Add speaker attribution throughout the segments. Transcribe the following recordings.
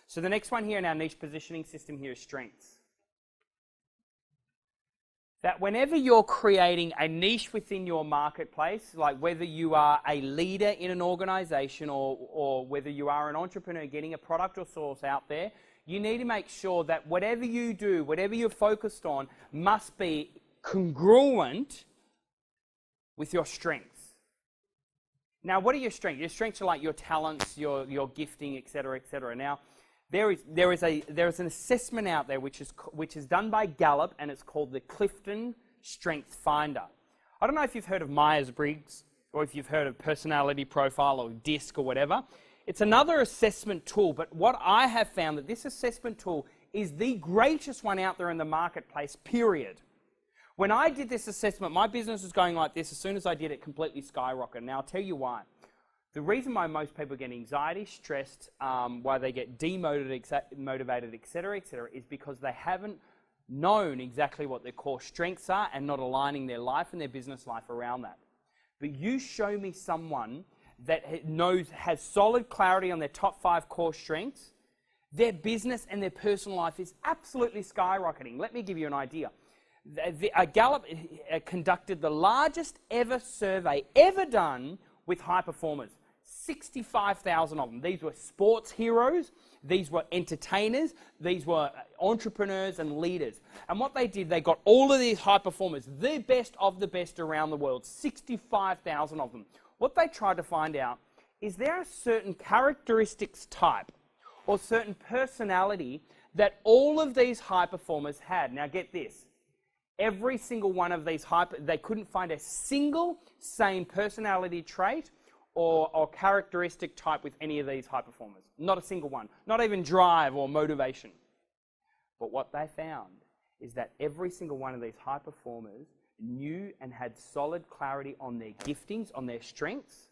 Speaker 1: So the next one here in our niche positioning system here is strengths. That whenever you're creating a niche within your marketplace, like whether you are a leader in an organization or whether you are an entrepreneur getting a product or source out there, you need to make sure that whatever you do, whatever you're focused on, must be congruent with your strengths. Now, what are your strengths? Your strengths are like your talents, your gifting, etc., etc. Now, there is an assessment out there which is done by Gallup, and it's called the Clifton Strength Finder. I don't know if you've heard of Myers-Briggs or if you've heard of Personality Profile or DISC or whatever. It's another assessment tool, but what I have found that this assessment tool is the greatest one out there in the marketplace, period. When I did this assessment, my business was going like this. As soon as I did it, completely skyrocketed. Now, I'll tell you why. The reason why most people get anxiety, stressed, why they get demotivated, etc., is because they haven't known exactly what their core strengths are and not aligning their life and their business life around that. But you show me someone that has solid clarity on their top 5 core strengths, their business and their personal life is absolutely skyrocketing. Let me give you an idea. Gallup conducted the largest ever survey ever done with high performers. 65,000 of them. These were sports heroes, these were entertainers, these were entrepreneurs and leaders. And what they did, they got all of these high performers, the best of the best around the world, 65,000 of them. What they tried to find out is there a certain characteristics type or certain personality that all of these high performers had. Now get this, every single one of these they couldn't find a single same personality trait or characteristic type with any of these high performers. Not a single one. Not even drive or motivation. But what they found is that every single one of these high performers knew and had solid clarity on their giftings, on their strengths,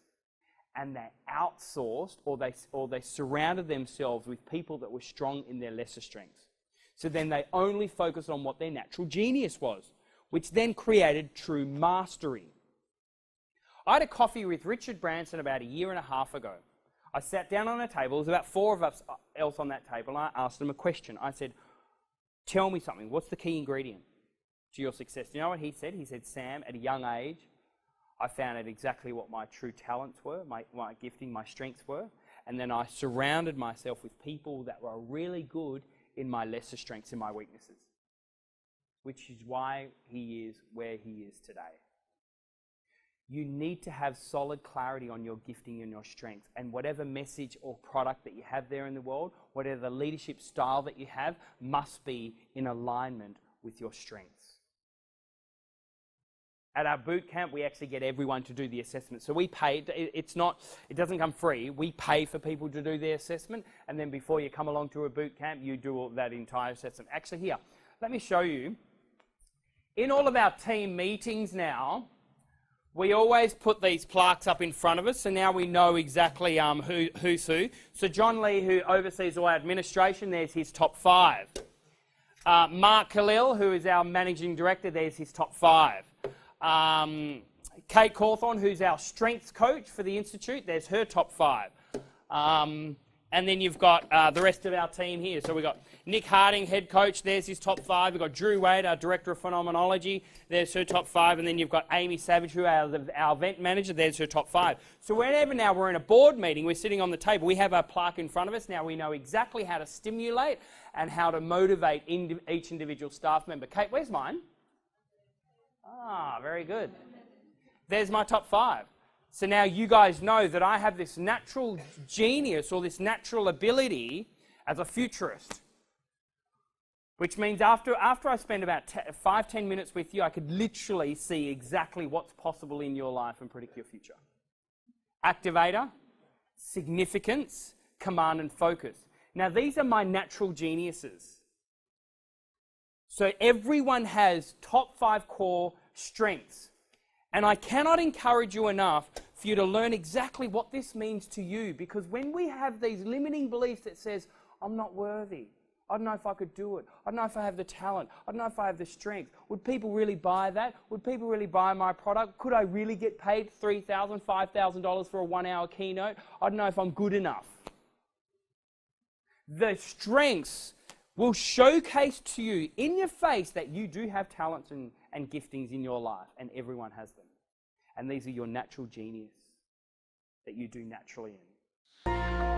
Speaker 1: and they outsourced or they surrounded themselves with people that were strong in their lesser strengths. So then they only focused on what their natural genius was, which then created true mastery. I had a coffee with Richard Branson about 1.5 years ago. I sat down on a table, there was about 4 of us else on that table, and I asked him a question. I said, tell me something, what's the key ingredient to your success? Do you know what he said? He said, Sam, at a young age, I found out exactly what my true talents were, my gifting, my strengths were, and then I surrounded myself with people that were really good in my lesser strengths and my weaknesses, which is why he is where he is today. You need to have solid clarity on your gifting and your strengths, and whatever message or product that you have there in the world, whatever the leadership style that you have, must be in alignment with your strengths. At our boot camp, we actually get everyone to do the assessment. So we pay, it doesn't come free. We pay for people to do their assessment, and then before you come along to a boot camp, you do that entire assessment. Actually here, let me show you. In all of our team meetings now, we always put these plaques up in front of us, so now we know exactly who's who. So John Lee, who oversees all our administration, there's his top 5. Mark Khalil, who is our managing director, there's his top 5. Kate Cawthorn, who's our strengths coach for the Institute, there's her top 5. And then you've got the rest of our team here. So we've got Nick Harding, head coach, there's his top 5. We've got Drew Wade, our director of phenomenology, there's her top 5. And then you've got Amy Savage, who is our event manager, there's her top 5. So whenever now we're in a board meeting, we're sitting on the table, we have our plaque in front of us. Now we know exactly how to stimulate and how to motivate each individual staff member. Kate, where's mine? Ah, very good. There's my top 5. So now you guys know that I have this natural genius or this natural ability as a futurist. Which means after I spend about 5-10 minutes with you, I could literally see exactly what's possible in your life and predict your future. Activator, significance, command and focus. Now these are my natural geniuses. So everyone has top 5 core strengths. And I cannot encourage you enough for you to learn exactly what this means to you, because when we have these limiting beliefs that says, I'm not worthy, I don't know if I could do it, I don't know if I have the talent, I don't know if I have the strength, would people really buy that? Would people really buy my product? Could I really get paid $3,000, $5,000 for a 1-hour keynote? I don't know if I'm good enough. the strengths will showcase to you in your face that you do have talents and giftings in your life, and everyone has them. And these are your natural genius that you do naturally in.